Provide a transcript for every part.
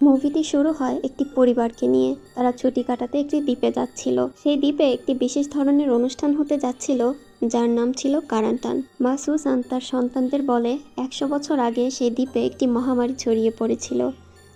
মুভিটি শুরু হয় একটি পরিবারকে নিয়ে। তারা ছুটি কাটাতে একটি দ্বীপে যাচ্ছিল। সেই দ্বীপে একটি বিশেষ ধরনের অনুষ্ঠান হতে যাচ্ছিল, যার নাম ছিল কারান্টান। মা সুসান তার সন্তানদের বলে ১০০ বছর আগে সেই দ্বীপে একটি মহামারী ছড়িয়ে পড়েছিল,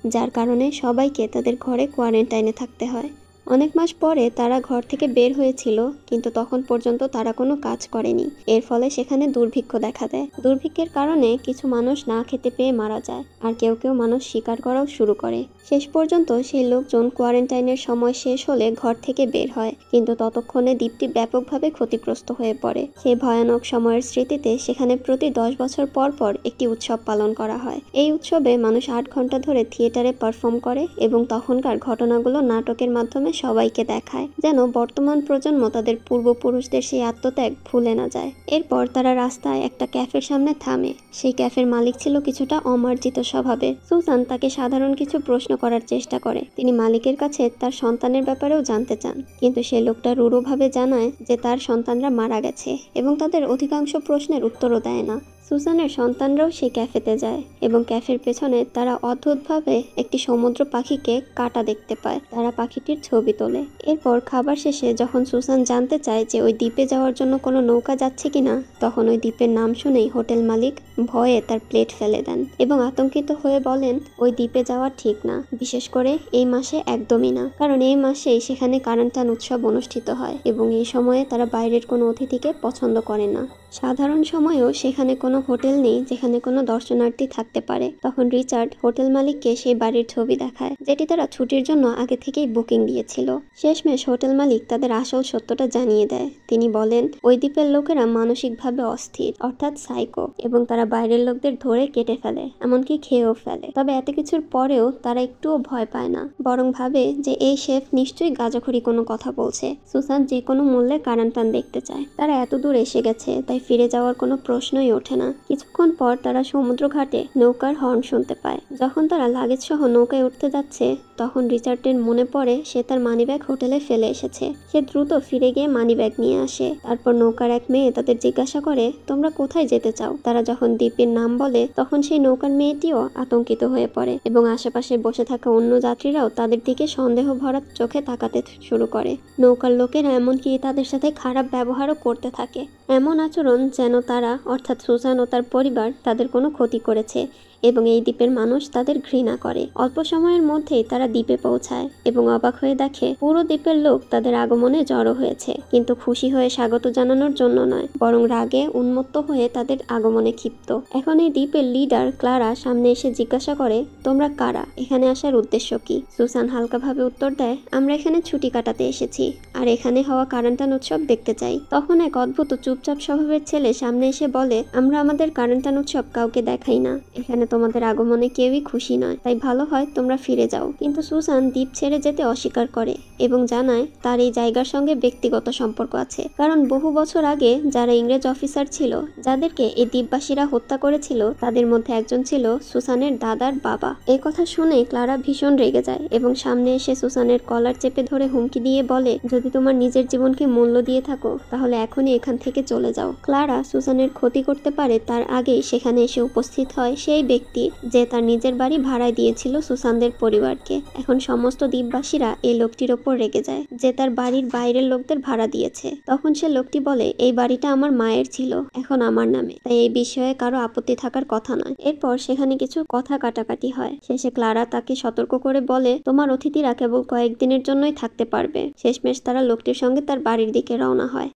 যার কারণে সবাইকে তাদের ঘরে কোয়ারেন্টাইনে থাকতে হয়। অনেক মাস পরে তারা ঘর থেকে বের হয়েছিল, কিন্তু তখন পর্যন্ত তারা কোনো কাজ করেনি। এর ফলে সেখানে দুর্ভিক্ষ দেখা দেয়। দুর্ভিক্ষের কারণে কিছু মানুষ না খেতে পেয়ে মারা যায়, আর কেউ কেউ মানুষ শিকার করাও শুরু করে। শেষ পর্যন্ত সেই লোকজন কোয়ারেন্টাইনের সময় শেষ হলে ঘর থেকে বের হয়, কিন্তু ততক্ষণে দ্বীপটি ব্যাপকভাবে ক্ষতিগ্রস্ত হয়ে পড়ে। সেই ভয়ানক সময়ের স্মৃতিতে সেখানে প্রতি 10 বছর পর পর একটি উৎসব পালন করা হয়। এই উৎসবে মানুষ 8 ঘন্টা ধরে থিয়েটারে পারফর্ম করে এবং তখনকার ঘটনাগুলো নাটকের মাধ্যমে সবাইকে দেখায়, যেন বর্তমান প্রজন্ম তাদের পূর্বপুরুষদের সেই আত্মত্যাগ ভুলে না যায়। এরপর তারা রাস্তায় একটা ক্যাফের সামনে থামে। সেই ক্যাফের মালিক ছিল কিছুটা অমার্জিত স্বভাবের। সুসান তাকে সাধারণ কিছু প্রশ্ন করার চেষ্টা করে। তিনি মালিকের কাছে তার সন্তানের ব্যাপারেও জানতে চান, কিন্তু সে লোকটা রূঢ়ভাবে জানায় যে তার সন্তানরা মারা গেছে এবং তাদের অধিকাংশ প্রশ্নের উত্তরও দেয় না। সুসানের সন্তানরাও সেই ক্যাফেতে যায় এবং ক্যাফের পেছনে তারা অদ্ভুতভাবে একটি সমুদ্র পাখিকে কাটা দেখতে পায়। তারা পাখিটির ছবি তোলে। এরপর খাবার শেষে যখন সুসান জানতে চায় যে ওই দ্বীপে যাওয়ার জন্য কোনো নৌকা যাচ্ছে কিনা, তখন ওই দ্বীপের নাম শুনেই হোটেল মালিক ভয়ে তার প্লেট ফেলে দেন এবং আতঙ্কিত হয়ে বলেন ওই দ্বীপে যাওয়া ঠিক না, বিশেষ করে এই মাসে একদমই না, কারণ এই মাসেই সেখানে কারান্টান উৎসব অনুষ্ঠিত হয় এবং এই সময়ে তারা বাইরের কোনো অতিথিকে পছন্দ করে না। সাধারণ সময়েও সেখানে কোনো হোটেল নেই যেখানে কোনো দর্শনার্থী থাকতে পারে। তখন রিচার্ড হোটেল মালিককে সেই বাড়ির ছবি দেখায়, যেটি তারা ছুটির জন্য আগে থেকেই বুকিং দিয়েছিল। শেষমেশ হোটেল মালিক তাদের আসল সত্যটা জানিয়ে দেয়। তিনি বলেন ওই দ্বীপের লোকেরা মানসিকভাবে অস্থির, অর্থাৎ সাইকো, এবং তারা বাইরের লোকদের ধরে কেটে ফেলে, এমনকি খেয়েও ফেলে। তবে এত কিছুর পরেও তারা একটুও ভয় পায় না, বরং ভাবে যে এই শেফ নিশ্চয়ই গাঁজাখড়ি কোনো কথা বলছে। সুসান যে কোনো মূল্যে কারান্টান দেখতে চায়। তারা এত দূর এসে গেছে, তাই ফিরে যাওয়ার কোনো প্রশ্নই ওঠে না। কিছুক্ষণ পর তারা সমুদ্র ঘাটে নৌকার হর্ন শুনতে পায়। যখন তারা লাগেজ সহ নৌকায় উঠতে যাচ্ছে, তখন রিচার্ডের মনে পড়ে সে তার মানিব্যাগ হোটেলে ফেলে এসেছে। সে দ্রুত ফিরে গিয়ে মানিব্যাগ নিয়ে আসে। তারপর নৌকার এক মেয়ে তাদের জিজ্ঞাসা করে তোমরা কোথায় যেতে চাও। তারা যখন দ্বীপের নাম বলে, তখন সেই নৌকার মেয়েটিও আতঙ্কিত হয়ে পড়ে এবং আশেপাশে বসে থাকা অন্য যাত্রীরাও তাদের দিকে সন্দেহ ভরা চোখে তাকাতে শুরু করে। নৌকার লোকেরা এমনকি তাদের সাথে খারাপ ব্যবহারও করতে থাকে, এমন আচরণ যেন তারা, অর্থাৎ সুসান ও তার পরিবার, তাদের কোনো ক্ষতি করেছে এবং এই দ্বীপের মানুষ তাদের ঘৃণা করে। অল্প সময়ের মধ্যেই তারা দ্বীপে পৌঁছায় এবং অবাক হয়ে দেখে পুরো দ্বীপের লোক তাদের আগমনে জড়ো হয়েছে, কিন্তু খুশি হয়ে স্বাগত জানানোর জন্য নয়, বরং রাগে উন্মত্ত হয়ে তাদের আগমনে ক্ষিপ্ত। এখন এই দ্বীপের লিডার ক্লারা সামনে এসে জিজ্ঞাসা করে তোমরা কারা, এখানে আসার উদ্দেশ্য কি। সুসান হালকাভাবে উত্তর দেয় আমরা এখানে ছুটি কাটাতে এসেছি আর এখানে হওয়া কারান্টান উৎসব দেখতে চাই। তখন এক অদ্ভুত চুপচাপ স্বভাবের ছেলে সামনে এসে বলে আমরা আমাদের কারান্টান উৎসব কাউকে দেখাই না, এখানে তোমাদের আগমনে কেউই খুশি নয়, তাই ভালো হয় তোমরা ফিরে যাও। কিন্তু সুসান দ্বীপ ছেড়ে যেতে অস্বীকার করে এবং জানায় তার এই জায়গার সঙ্গে ব্যক্তিগত সম্পর্ক আছে, কারণ বহু বছর আগে যারা ইংরেজ অফিসার ছিল, যাদেরকে এই দ্বীপবাসীরা হত্যা করেছিল, তাদের মধ্যে একজন ছিল সুসানের দাদার বাবা। এই কথা শুনে ক্লারা ভীষণ রেগে যায় এবং সামনে এসে সুসানের কলার চেপে ধরে হুমকি দিয়ে বলে যদি তোমার নিজের জীবনকে মূল্য দিয়ে থাকো তাহলে এখনই এখান থেকে চলে যাও। ক্লারা সুসানের ক্ষতি করতে পারে তার আগেই সেখানে এসে উপস্থিত হয় সেই ব্যক্তি যে তার নিজের বাড়ি ভাড়ায় দিয়েছিল সুসানদের পরিবারকে। এখন সমস্ত দ্বীপবাসীরা এই লোকটির ওপর রেগে যায় যে তার বাড়ির বাইরের লোকদের ভাড়া দিয়েছে। তখন সে লোকটি বলে এই বাড়িটা আমার মায়ের ছিল, এখন আমার নামে, তাই এই বিষয়ে কারো আপত্তি থাকার কথা নয়। এরপর সেখানে কিছু কথা কাটাকাটি হয়। শেষে ক্লারা তাকে সতর্ক করে বলে তোমার অতিথিরা কেবল কয়েকদিনের জন্যই থাকতে পারবে। শেষমেশ তারা লোকটির সঙ্গে তার বাড়ির দিকে রওনা হয়।